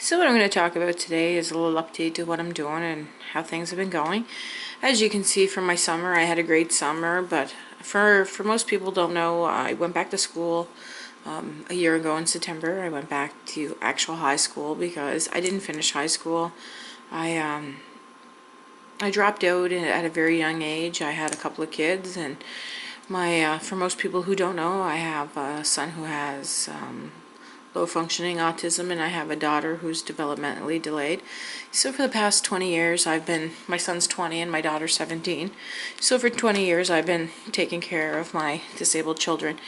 So what I'm going to talk about today is a little update to what I'm doing and how things have been going. As you can see from my summer, I had a great summer, but for most people don't know, I went back to school a year ago in September. I went back to actual high school because I didn't finish high school. I dropped out at a very young age. I had a couple of kids, and for most people who don't know, I have a son who has low functioning autism, and I have a daughter who's developmentally delayed. So for the past 20 years, my son's 20 and my daughter's 17. So for 20 years, I've been taking care of my disabled children.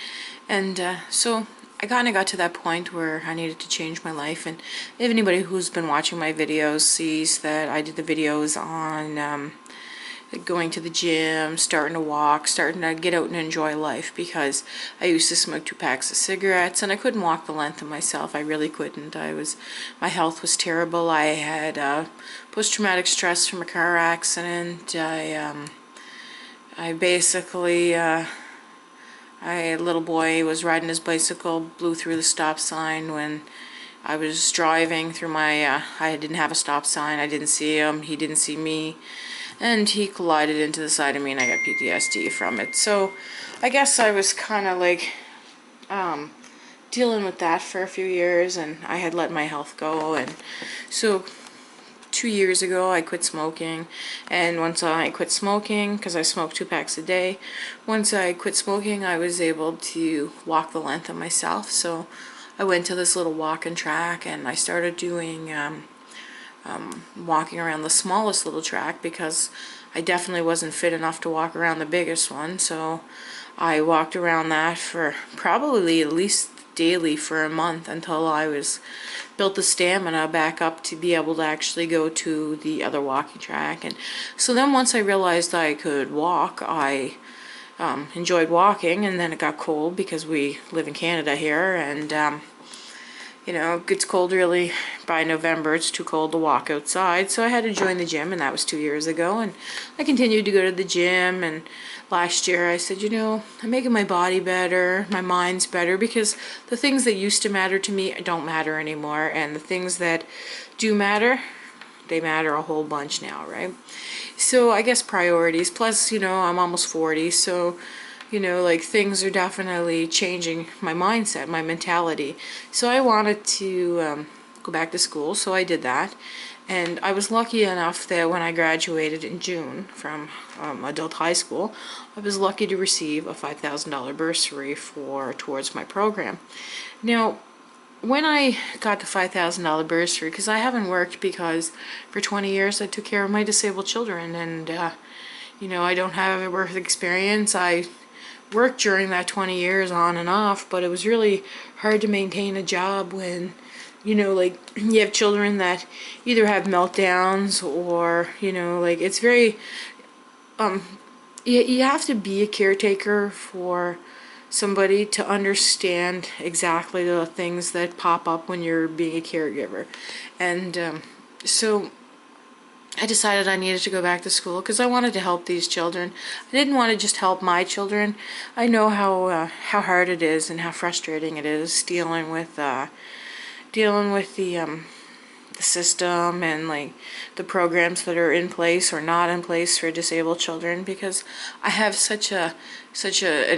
And so I kind of got to that point where I needed to change my life. And if anybody who's been watching my videos sees that I did the videos on going to the gym, starting to walk, starting to get out and enjoy life, because I used to smoke 2 packs of cigarettes and I couldn't walk the length of myself. I really couldn't. My health was terrible. I had post-traumatic stress from a car accident. I basically, a little boy was riding his bicycle, blew through the stop sign when I was driving through I didn't have a stop sign. I didn't see him. He didn't see me. And he collided into the side of me, and I got PTSD from it. So I guess I was kind of like dealing with that for a few years, and I had let my health go. And so 2 years ago I quit smoking, and once I quit smoking, because I smoked 2 packs a day, once I quit smoking I was able to walk the length of myself. So I went to this little walking track and I started doing walking around the smallest little track, because I definitely wasn't fit enough to walk around the biggest one. So I walked around that for probably at least daily for a month, until I built the stamina back up to be able to actually go to the other walking track. And so then once I realized I could walk, I enjoyed walking. And then it got cold, because we live in Canada here, and you know, it gets cold really by November. It's too cold to walk outside. So I had to join the gym, and that was 2 years ago. And I continued to go to the gym. And last year I said, you know, I'm making my body better, my mind's better, because the things that used to matter to me don't matter anymore. And the things that do matter, they matter a whole bunch now, right? So I guess priorities. Plus, you know, I'm almost 40, so you know, like, things are definitely changing my mindset, my mentality. So I wanted to go back to school, so I did that. And I was lucky enough that when I graduated in June from adult high school, I was lucky to receive a $5,000 bursary towards my program. Now, when I got the $5,000 bursary, because I haven't worked, because for 20 years I took care of my disabled children, and you know, I don't have a work experience. I worked during that 20 years on and off, but it was really hard to maintain a job when, you know, like, you have children that either have meltdowns, or, you know, like, it's very, you have to be a caretaker for somebody to understand exactly the things that pop up when you're being a caregiver. And so I decided I needed to go back to school, because I wanted to help these children. I didn't want to just help my children. I know how hard it is and how frustrating it is dealing with the system, and like the programs that are in place or not in place for disabled children, because I have such an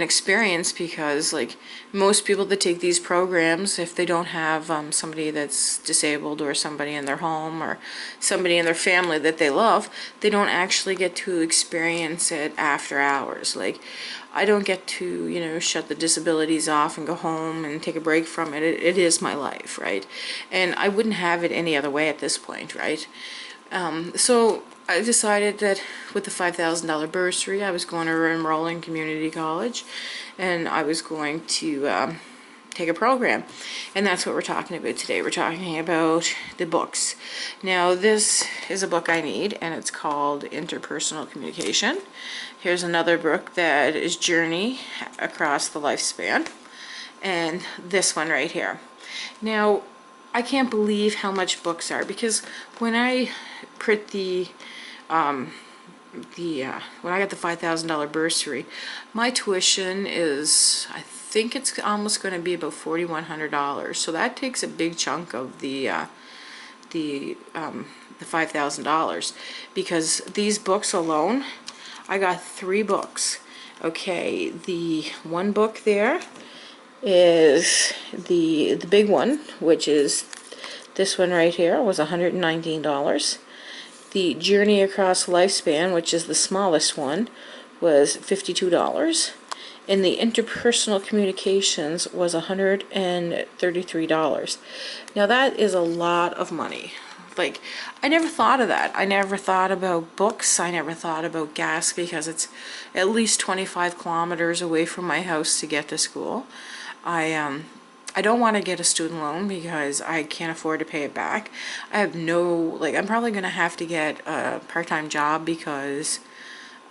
experience, because like most people that take these programs, if they don't have somebody that's disabled, or somebody in their home, or somebody in their family that they love, they don't actually get to experience it after hours. Like, I don't get to, you know, shut the disabilities off and go home and take a break from it. It is my life, right? And I wouldn't have it any other way at this point, right? So I decided that with the $5,000 bursary, I was going to enroll in community college, and I was going to take a program. And that's what we're talking about today. We're talking about the books. Now, this is a book I need, and it's called Interpersonal Communication. Here's another book that is Journey Across the Lifespan, and this one right here. Now, I can't believe how much books are, because when I put when I got the $5,000 bursary, my tuition is, I think it's almost going to be about $4,100. So that takes a big chunk of the the $5,000, because these books alone, I got 3 books. Okay, the one book there is the big one, which is this one right here, was $119. The Journey Across Lifespan, which is the smallest one, was $52. And the Interpersonal Communications was $133. Now that is a lot of money. Like, I never thought of that. I never thought about books. I never thought about gas, because it's at least 25 kilometers away from my house to get to school. I don't want to get a student loan because I can't afford to pay it back. I have no, like, I'm probably going to have to get a part-time job, because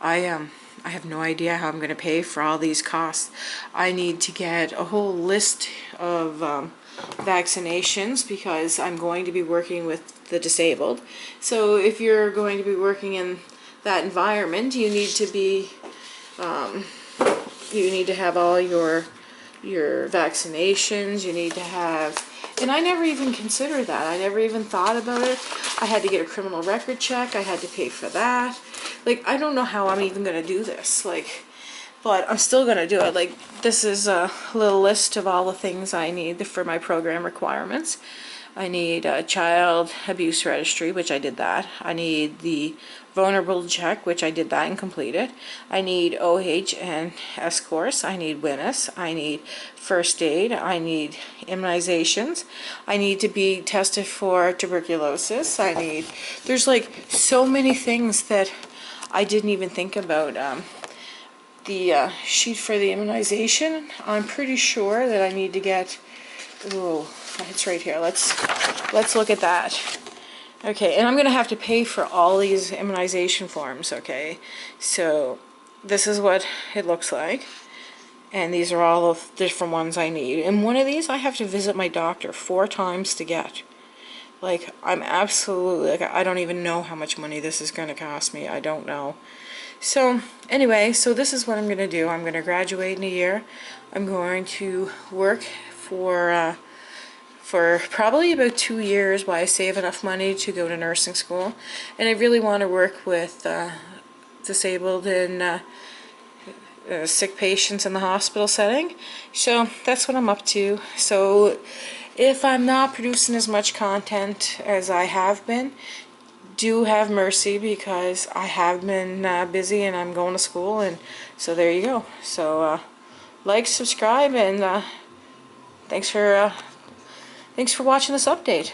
I have no idea how I'm going to pay for all these costs. I need to get a whole list of vaccinations, because I'm going to be working with the disabled. So if you're going to be working in that environment, you need to be, you need to have all your vaccinations. You need to have, and I never even considered that. I never even thought about it. I had to get a criminal record check. I had to pay for that. Like, I don't know how I'm even going to do this. Like, but I'm still going to do it. Like, this is a little list of all the things I need for my program requirements. I need a child abuse registry, which I did that. I need the vulnerable check, which I did that and completed. I need OH and S course. I need WINUS. I need first aid. I need immunizations. I need to be tested for tuberculosis. There's like so many things that I didn't even think about. The sheet for the immunization, I'm pretty sure that I need to get, oh, it's right here. Let's look at that. Okay, and I'm going to have to pay for all these immunization forms, okay? So this is what it looks like. And these are all the different ones I need. And one of these I have to visit my doctor 4 times to get. Like, I'm absolutely, like, I don't even know how much money this is going to cost me. I don't know. So anyway, so this is what I'm going to do. I'm going to graduate in a year. I'm going to work for probably about 2 years while I save enough money to go to nursing school. And I really want to work with disabled and sick patients in the hospital setting. So that's what I'm up to. So if I'm not producing as much content as I have been, do have mercy, because I have been busy and I'm going to school, and so there you go. So like, subscribe, and thanks for watching this update.